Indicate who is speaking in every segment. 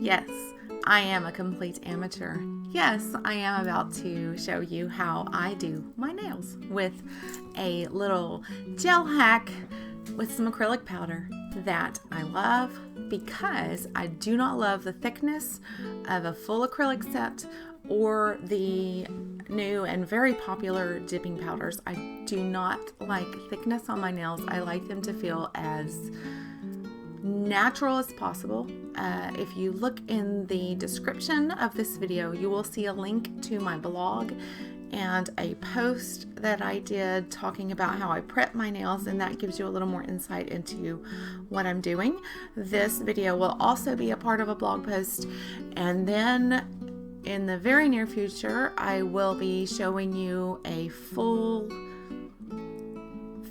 Speaker 1: Yes, I am a complete amateur. Yes, I am about to show you how I do my nails with a little gel hack with some acrylic powder that I love because I do not love the thickness of a full acrylic set or the new and very popular dipping powders. I do not like thickness on my nails. I like them to feel as natural as possible. If you look in the description of this video, you will see a link to my blog and a post that I did talking about how I prep my nails, and that gives you a little more insight into what I'm doing. This video will also be a part of a blog post, and then in the very near future I will be showing you a full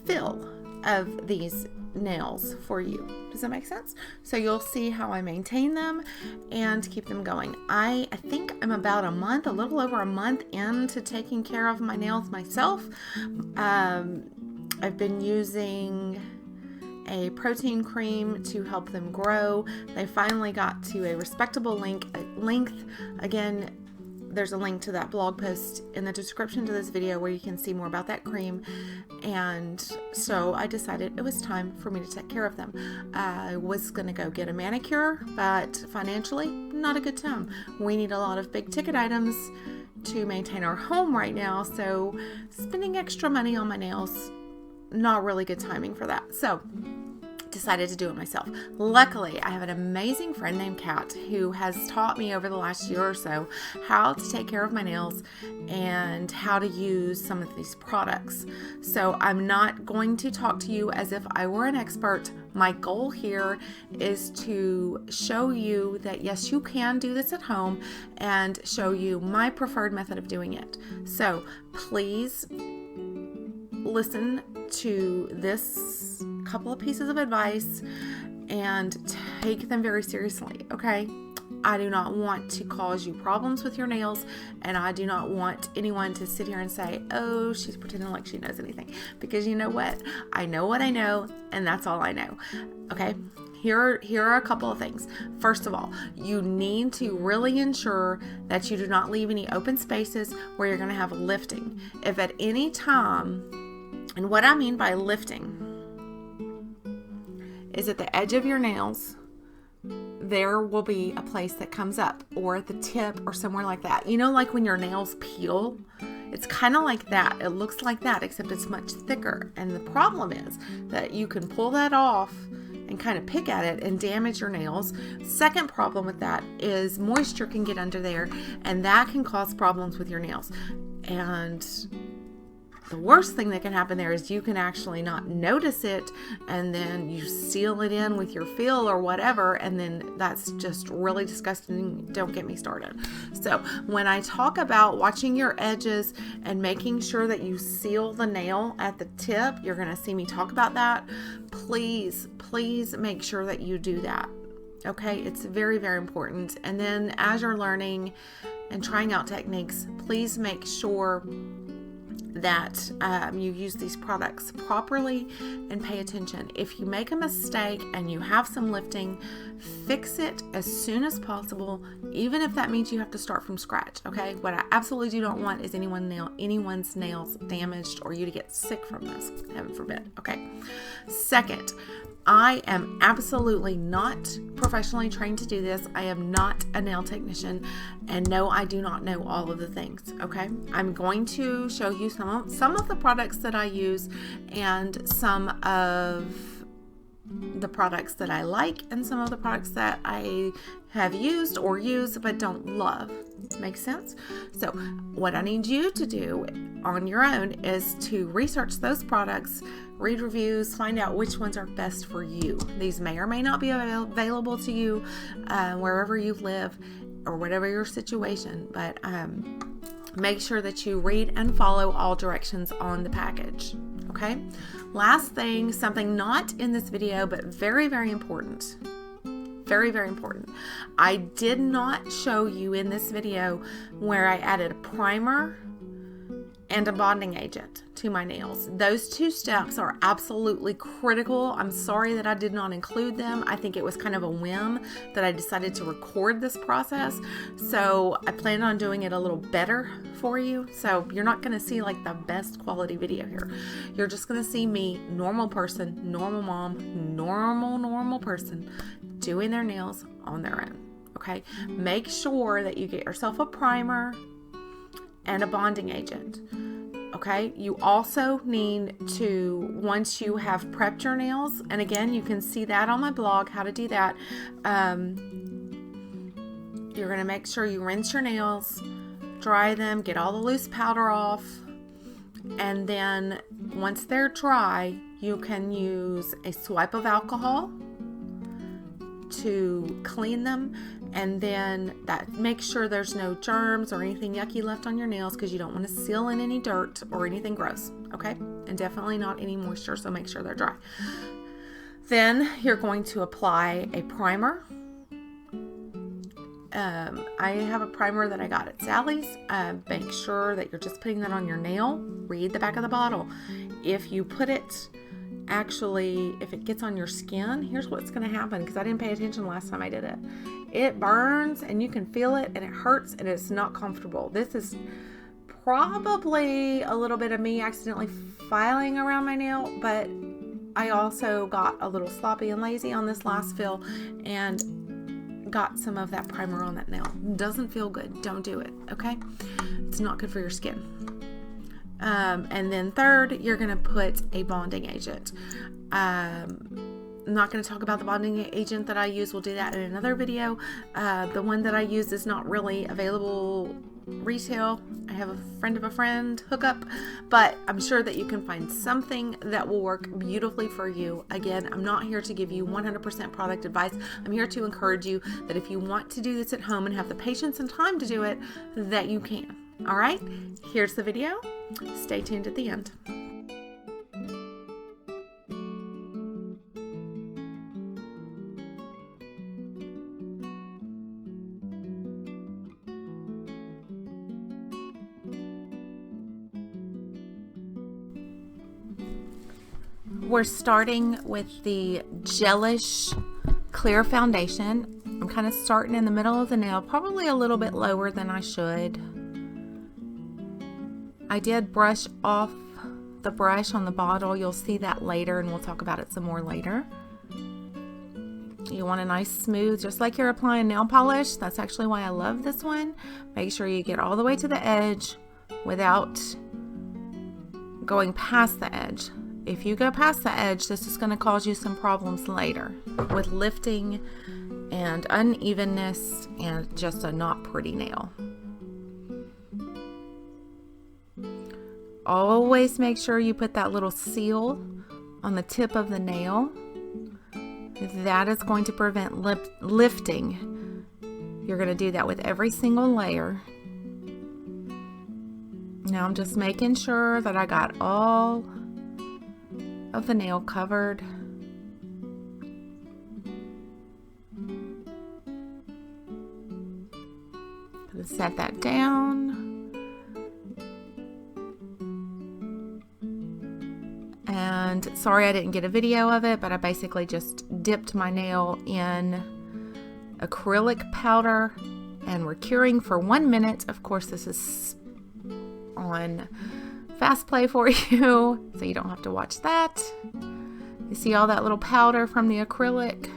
Speaker 1: fill of these nails for you. Does that make sense? So you'll see how I maintain them and keep them going. I think I'm about a little over a month into taking care of my nails myself. I've been using a protein cream to help them grow. They finally got to a respectable length. Again, there's a link to that blog post in the description to this video where you can see more about that cream. And so I decided it was time for me to take care of them. I was going to go get a manicure, but financially, not a good time. We need a lot of big ticket items to maintain our home right now. So spending extra money on my nails, not really good timing for that. So decided to do it myself. Luckily, I have an amazing friend named Kat who has taught me over the last year or so how to take care of my nails and how to use some of these products. So I'm not going to talk to you as if I were an expert. My goal here is to show you that yes, you can do this at home and show you my preferred method of doing it. So please listen to this couple of pieces of advice and take them very seriously, okay? I do not want to cause you problems with your nails, and I do not want anyone to sit here and say, oh, she's pretending like she knows anything, because you know what? I know what I know, and that's all I know, okay? Here are a couple of things. First of all, you need to really ensure that you do not leave any open spaces where you're going to have lifting. If at any time, and what I mean by lifting is at the edge of your nails, there will be a place that comes up, or at the tip or somewhere like that. You know, like when your nails peel, it's kind of like that. It looks like that, except it's much thicker. And the problem is that you can pull that off and kind of pick at it and damage your nails. Second problem with that is moisture can get under there, and that can cause problems with your nails. And the worst thing that can happen there is you can actually not notice it, and then you seal it in with your feel or whatever, and then that's just really disgusting. Don't get me started. So when I talk about watching your edges and making sure that you seal the nail at the tip, you're going to see me talk about that. Please make sure that you do that. Okay, it's very, very important. And then as you're learning and trying out techniques, please make sure that you use these products properly and pay attention. If you make a mistake and you have some lifting, fix it as soon as possible, even if that means you have to start from scratch, okay? What I absolutely do not want is anyone's nails damaged or you to get sick from this, heaven forbid, okay? Second, I am absolutely not professionally trained to do this. I am not a nail technician, and no, I do not know all of the things, okay? I'm going to show you some of the products that I use and some of the products that I like and some of the products that I have used or use but don't love. Makes sense? So what I need you to do on your own is to research those products, read reviews, find out which ones are best for you. These may or may not be available to you wherever you live or whatever your situation, but make sure that you read and follow all directions on the package. Okay? Last thing, something not in this video, but very, very important. Very, very important. I did not show you in this video where I added a primer and a bonding agent to my nails. Those 2 steps are absolutely critical. I'm sorry that I did not include them. I think it was kind of a whim that I decided to record this process. So I plan on doing it a little better for you. So you're not going to see like the best quality video here. You're just going to see me, normal person, normal mom, normal person, doing their nails on their own. Okay. Make sure that you get yourself a primer and a bonding agent. Okay, you also need to, once you have prepped your nails, and again, you can see that on my blog, how to do that. You're going to make sure you rinse your nails, dry them, get all the loose powder off, and then once they're dry, you can use a swipe of alcohol to clean them, and then that makes sure there's no germs or anything yucky left on your nails, because you don't want to seal in any dirt or anything gross, okay? And definitely not any moisture, so make sure they're dry. Then you're going to apply a primer. I have a primer that I got at Sally's. Make sure that you're just putting that on your nail. Read the back of the bottle. If you put it, actually, if it gets on your skin, here's what's going to happen, because I didn't pay attention last time I did it. It burns and you can feel it, and it hurts, and it's not comfortable. This is probably a little bit of me accidentally filing around my nail, but I also got a little sloppy and lazy on this last fill and got some of that primer on that nail. Doesn't feel good. Don't do it, okay? It's not good for your skin. And then third, you're going to put a bonding agent. I'm not going to talk about the bonding agent that I use. We'll do that in another video. The one that I use is not really available retail. I have a friend of a friend hookup, but I'm sure that you can find something that will work beautifully for you. Again, I'm not here to give you 100% product advice. I'm here to encourage you that if you want to do this at home and have the patience and time to do it, that you can. All right, here's the video. Stay tuned at the end. We're starting with the gelish clear foundation. I'm kind of starting in the middle of the nail, probably a little bit lower than I should. I did brush off the brush on the bottle. You'll see that later, and we'll talk about it some more later. You want a nice smooth, just like you're applying nail polish. That's actually why I love this one. Make sure you get all the way to the edge without going past the edge. If you go past the edge, this is going to cause you some problems later with lifting and unevenness and just a not pretty nail. Always make sure you put that little seal on the tip of the nail. That is going to prevent lifting. You're going to do that with every single layer. Now I'm just making sure that I got all of the nail covered. Gonna set that down. And sorry I didn't get a video of it, but I basically just dipped my nail in acrylic powder, and we're curing for 1 minute. Of course, this is on fast play for you, so you don't have to watch that. You see all that little powder from the acrylic?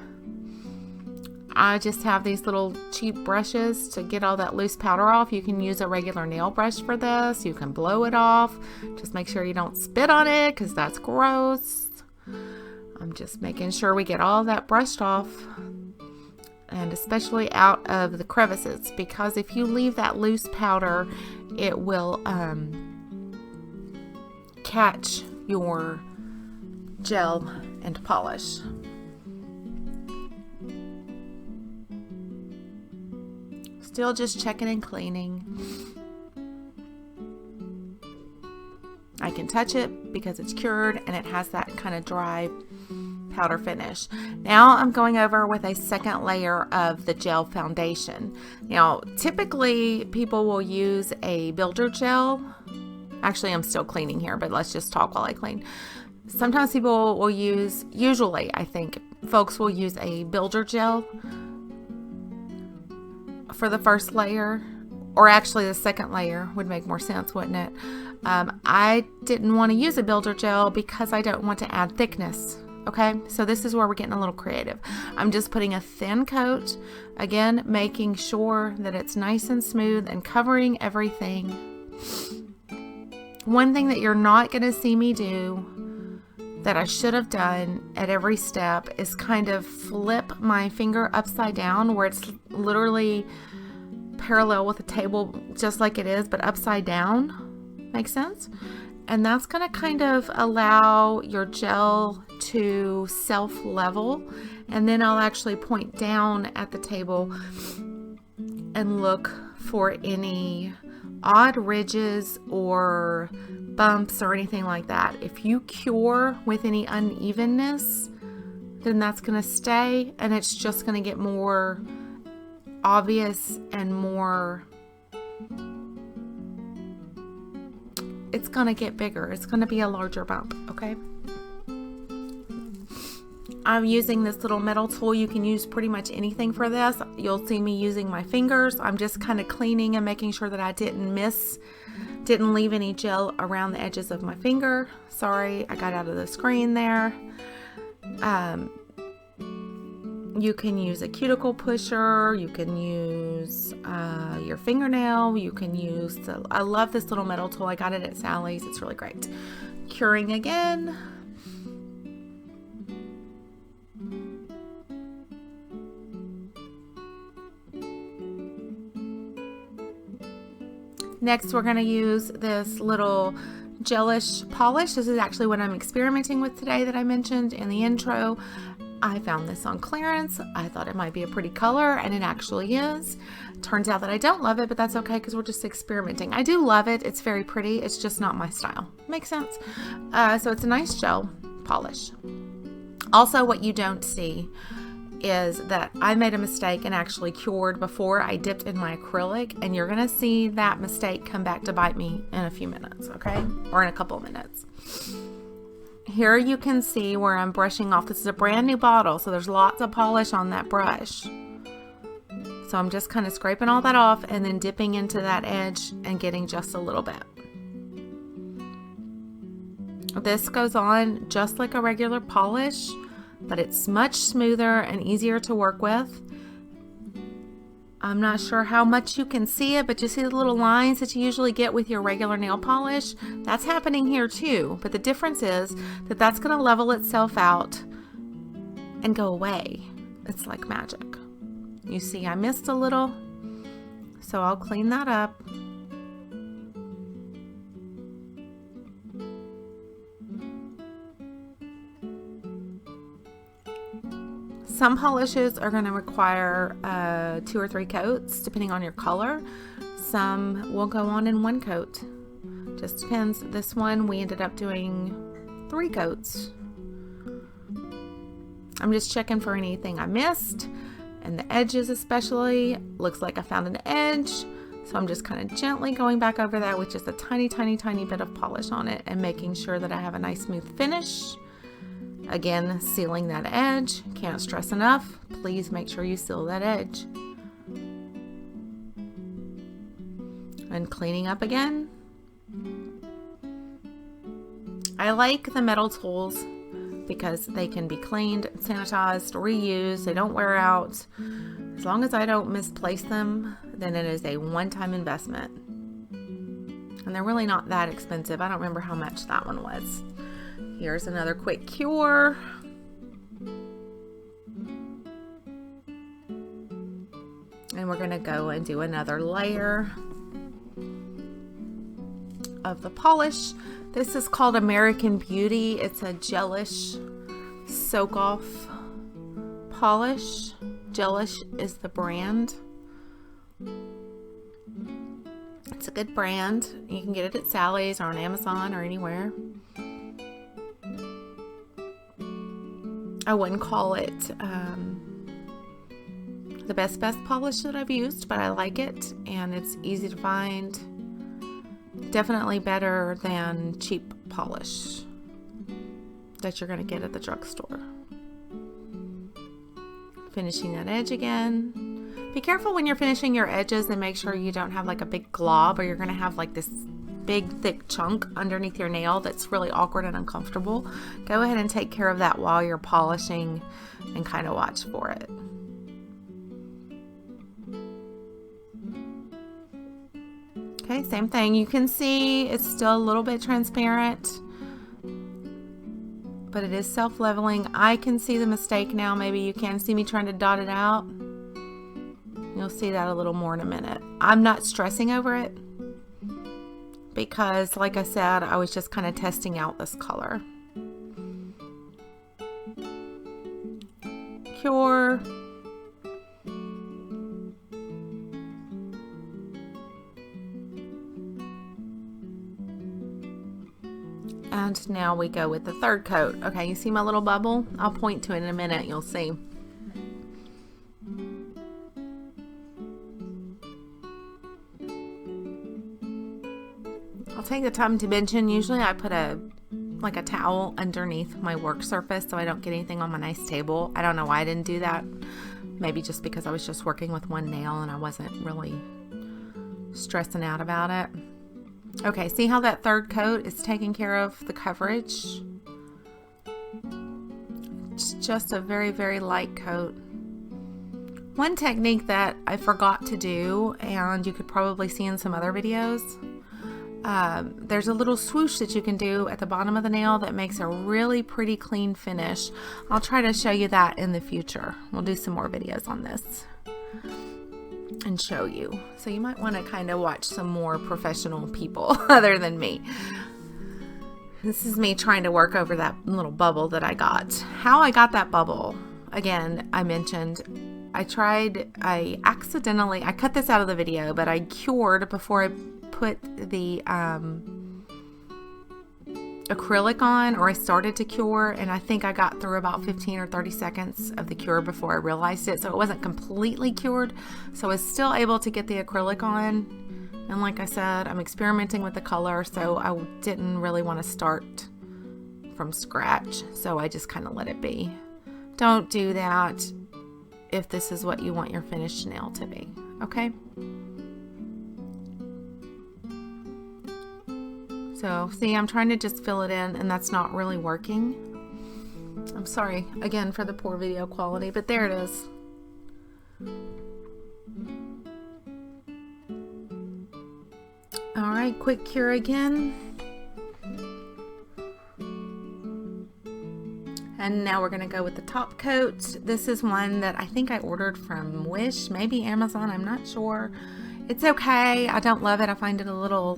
Speaker 1: I just have these little cheap brushes to get all that loose powder off. You can use a regular nail brush for this. You can blow it off. Just make sure you don't spit on it, because that's gross. I'm just making sure we get all that brushed off, and especially out of the crevices, because if you leave that loose powder, it will catch your gel and polish. Still just checking and cleaning. I can touch it because it's cured and it has that kind of dry powder finish. Now I'm going over with a second layer of the gel foundation. Now typically people will use a builder gel Actually, I'm still cleaning here, but let's just talk while I clean. Sometimes people will use, usually I think folks will use a builder gel for the first layer, or actually the second layer would make more sense, wouldn't it? I didn't want to use a builder gel because I don't want to add thickness. Okay, so this is where we're getting a little creative. I'm just putting a thin coat, again, making sure that it's nice and smooth and covering everything. One thing that you're not going to see me do that I should have done at every step is kind of flip my finger upside down where it's literally parallel with the table just like it is, but upside down. Makes sense? And that's going to kind of allow your gel to self-level, and then I'll actually point down at the table and look for any odd ridges or bumps or anything like that. If you cure with any unevenness, then that's going to stay, and it's just going to get more obvious and more, it's going to get bigger. It's going to be a larger bump, okay? I'm using this little metal tool. You can use pretty much anything for this. You'll see me using my fingers. I'm just kind of cleaning and making sure that I didn't leave any gel around the edges of my finger. Sorry, I got out of the screen there. You can use a cuticle pusher. You can use your fingernail. You can use I love this little metal tool. I got it at Sally's. It's really great. Curing again. Next, we're going to use this little gelish polish. This is actually what I'm experimenting with today that I mentioned in the intro. I found this on clearance. I thought it might be a pretty color, and it actually is. Turns out that I don't love it, but that's okay because we're just experimenting. I do love it. It's very pretty. It's just not my style. Makes sense? So it's a nice gel polish. Also, what you don't see is that I made a mistake and actually cured before I dipped in my acrylic, and you're going to see that mistake come back to bite me in a few minutes, okay? Or in a couple of minutes. Here you can see where I'm brushing off. This is a brand new bottle, so there's lots of polish on that brush. So I'm just kind of scraping all that off and then dipping into that edge and getting just a little bit. This goes on just like a regular polish, but it's much smoother and easier to work with. I'm not sure how much you can see it, but you see the little lines that you usually get with your regular nail polish? That's happening here too, but the difference is that that's going to level itself out and go away. It's like magic. You see I missed a little, so I'll clean that up. Some polishes are going to require 2 or 3 coats depending on your color. Some will go on in 1 coat. Just depends. This one we ended up doing 3 coats. I'm just checking for anything I missed, and the edges especially. Looks like I found an edge, so I'm just kind of gently going back over that with just a tiny bit of polish on it and making sure that I have a nice smooth finish. Again, sealing that edge. Can't stress enough. Please make sure you seal that edge. And cleaning up again. I like the metal tools because they can be cleaned, sanitized, reused. They don't wear out. As long as I don't misplace them, then it is a one-time investment. And they're really not that expensive. I don't remember how much that one was. Here's another quick cure. And we're going to go and do another layer of the polish. This is called American Beauty. It's a gelish soak off polish. Gelish is the brand. It's a good brand. You can get it at Sally's or on Amazon or anywhere. I wouldn't call it the best polish that I've used, but I like it, and it's easy to find. Definitely better than cheap polish that you're going to get at the drugstore. Finishing that edge again. Be careful when you're finishing your edges and make sure you don't have like a big glob, or you're going to have like this big thick chunk underneath your nail that's really awkward and uncomfortable. Go ahead and take care of that while you're polishing and kind of watch for it. Okay, same thing. You can see it's still a little bit transparent, but it is self-leveling. I can see the mistake now. Maybe you can see me trying to dot it out. You'll see that a little more in a minute. I'm not stressing over it because, like I said, I was just kind of testing out this color. Cure. And now we go with the third coat. Okay, you see my little bubble? I'll point to it in a minute, you'll see. I'll take the time to mention, usually I put a towel underneath my work surface so I don't get anything on my nice table. I don't know why I didn't do that. Maybe just because I was just working with one nail and I wasn't really stressing out about it. Okay, see how that third coat is taking care of the coverage? It's just a very, very light coat. One technique that I forgot to do, and you could probably see in some other videos, there's a little swoosh that you can do at the bottom of the nail that makes a really pretty clean finish. I'll try to show you that in the future. We'll do some more videos on this and show you. So you might want to kind of watch some more professional people other than me. This is me trying to work over that little bubble that I got. How I got that bubble, again, I mentioned, I cut this out of the video, but I cured before I put the acrylic on, or I started to cure, and I think I got through about 15 or 30 seconds of the cure before I realized it. So it wasn't completely cured, so I was still able to get the acrylic on. And like I said, I'm experimenting with the color, so I didn't really want to start from scratch, so I just kind of let it be. Don't do that if this is what you want your finished nail to be, okay? So, see, I'm trying to just fill it in, and that's not really working. I'm sorry, again, for the poor video quality, but there it is. All right, quick cure again. And now we're going to go with the top coat. This is one that I think I ordered from Wish, maybe Amazon, I'm not sure. It's okay. I don't love it. I find it a little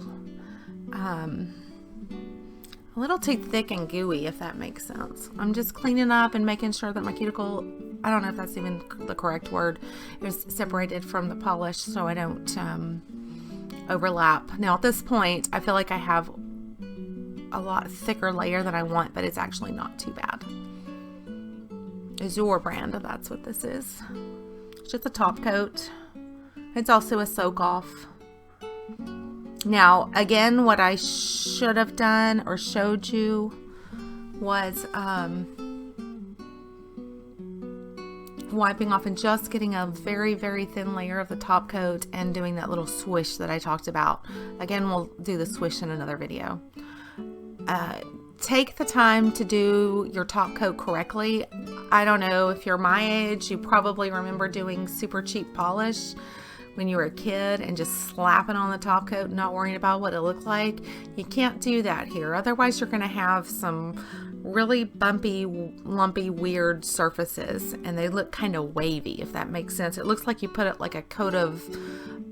Speaker 1: too thick and gooey, if that makes sense. I'm just cleaning up and making sure that my cuticle, I don't know if that's even the correct word, is separated from the polish so I don't overlap. Now at this point, I feel like I have a lot thicker layer than I want, but it's actually not too bad. Azure brand, that's what this is. It's just a top coat. It's also a soak off. Now, again, what I should have done or showed you was wiping off and just getting a very, very thin layer of the top coat and doing that little swish that I talked about. Again, we'll do the swish in another video. Take the time to do your top coat correctly. I don't know if you're my age, you probably remember doing super cheap polish when you were a kid and just slapping on the top coat, not worrying about what it looked like. You can't do that here. Otherwise, you're going to have some really bumpy, lumpy, weird surfaces, and they look kind of wavy, if that makes sense. It looks like you put it like a coat of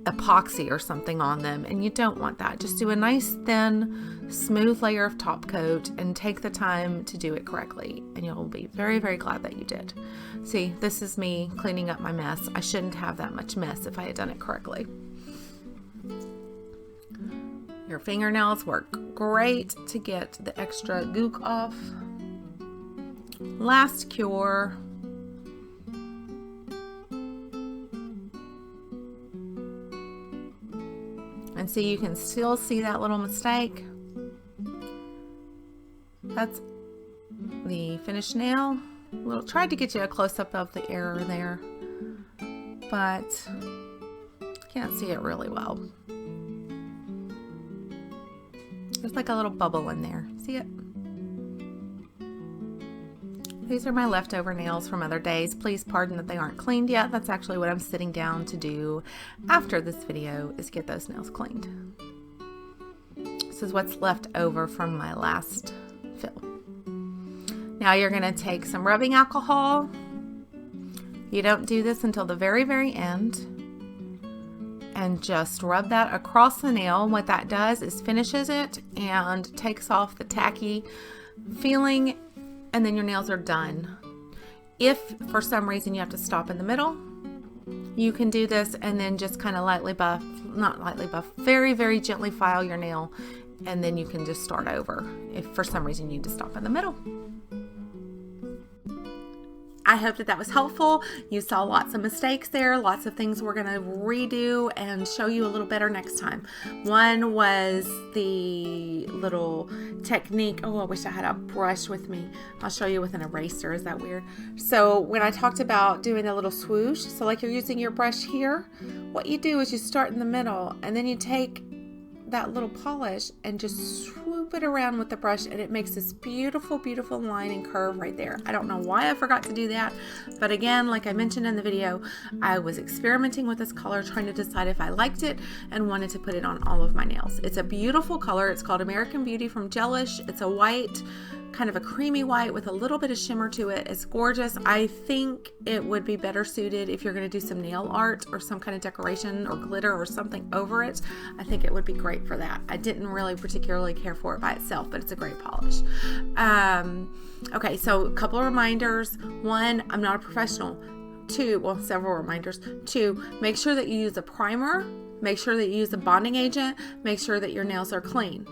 Speaker 1: epoxy or something on them, and you don't want that. Just do a nice, thin, smooth layer of top coat and take the time to do it correctly, and you'll be very, very glad that you did. See, this is me cleaning up my mess. I shouldn't have that much mess if I had done it correctly. Your fingernails work great to get the extra gook off. Last cure. And see, you can still see that little mistake. That's the finished nail. Tried to get you a close-up of the error there, but can't see it really well. There's like a little bubble in there. See it? These are my leftover nails from other days. Please pardon that they aren't cleaned yet. That's actually what I'm sitting down to do after this video, is get those nails cleaned. This is what's left over from my last fill. Now you're going to take some rubbing alcohol. You don't do this until the very, very end. And just rub that across the nail. What that does is finishes it and takes off the tacky feeling, and then your nails are done. If for some reason you have to stop in the middle, you can do this and then just kind of lightly buff, not lightly buff, very, very gently file your nail, and then you can just start over if for some reason you need to stop in the middle. I hope that was helpful. You saw lots of mistakes there, lots of things we're going to redo and show you a little better next time. One was the little technique. Oh, I wish I had a brush with me. I'll show you with an eraser. Is that weird? So when I talked about doing a little swoosh, so like you're using your brush here, what you do is you start in the middle and then you take that little polish and just swoop it around with the brush, and it makes this beautiful, beautiful line and curve right there. I don't know why I forgot to do that, but again, like I mentioned in the video, I was experimenting with this color, trying to decide if I liked it and wanted to put it on all of my nails. It's a beautiful color. It's called American Beauty from Gelish. It's a white, kind of a creamy white with a little bit of shimmer to it. It's gorgeous. I think it would be better suited if you're going to do some nail art or some kind of decoration or glitter or something over it. I think it would be great for that. I didn't really particularly care for it by itself, but it's a great polish. Okay, so a couple of reminders. One, I'm not a professional. Two, well, several reminders. Two, make sure that you use a primer. Make sure that you use a bonding agent. Make sure that your nails are clean.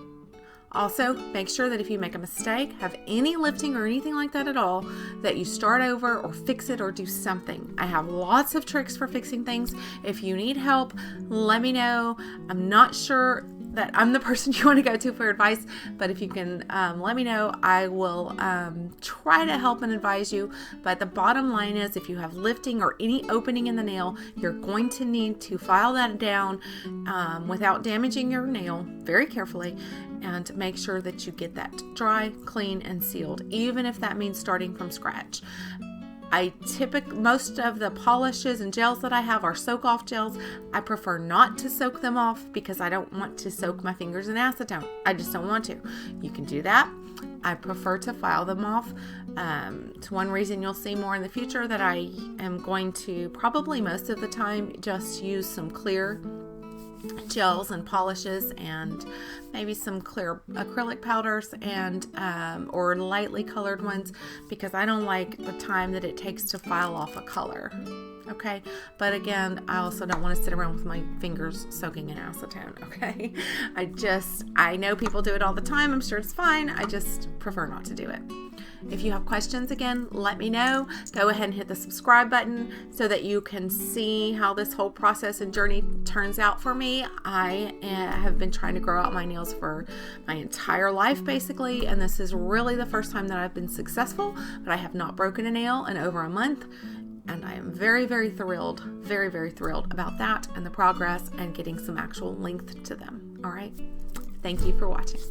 Speaker 1: Also, make sure that if you make a mistake, have any lifting or anything like that at all, that you start over or fix it or do something. I have lots of tricks for fixing things. If you need help, let me know. I'm not sure that I'm the person you want to go to for advice, but if you can let me know, I will try to help and advise you. But the bottom line is, if you have lifting or any opening in the nail, you're going to need to file that down without damaging your nail very carefully, and make sure that you get that dry, clean, and sealed, even if that means starting from scratch. Most of the polishes and gels that I have are soak off gels. I prefer not to soak them off because I don't want to soak my fingers in acetone. I just don't want to. You can do that. I prefer to file them off. It's one reason you'll see more in the future that I am going to probably most of the time just use some clear gels and polishes and maybe some clear acrylic powders and or lightly colored ones, because I don't like the time that it takes to file off a color. Okay, but again, I also don't want to sit around with my fingers soaking in acetone. Okay, I know people do it all the time. I'm sure it's fine. I just prefer not to do it. If you have questions, again, let me know. Go ahead and hit the subscribe button so that you can see how this whole process and journey turns out for me. I have been trying to grow out my nails for my entire life, basically, and this is really the first time that I've been successful, but I have not broken a nail in over a month. And I am very, very thrilled about that and the progress and getting some actual length to them. All right. Thank you for watching.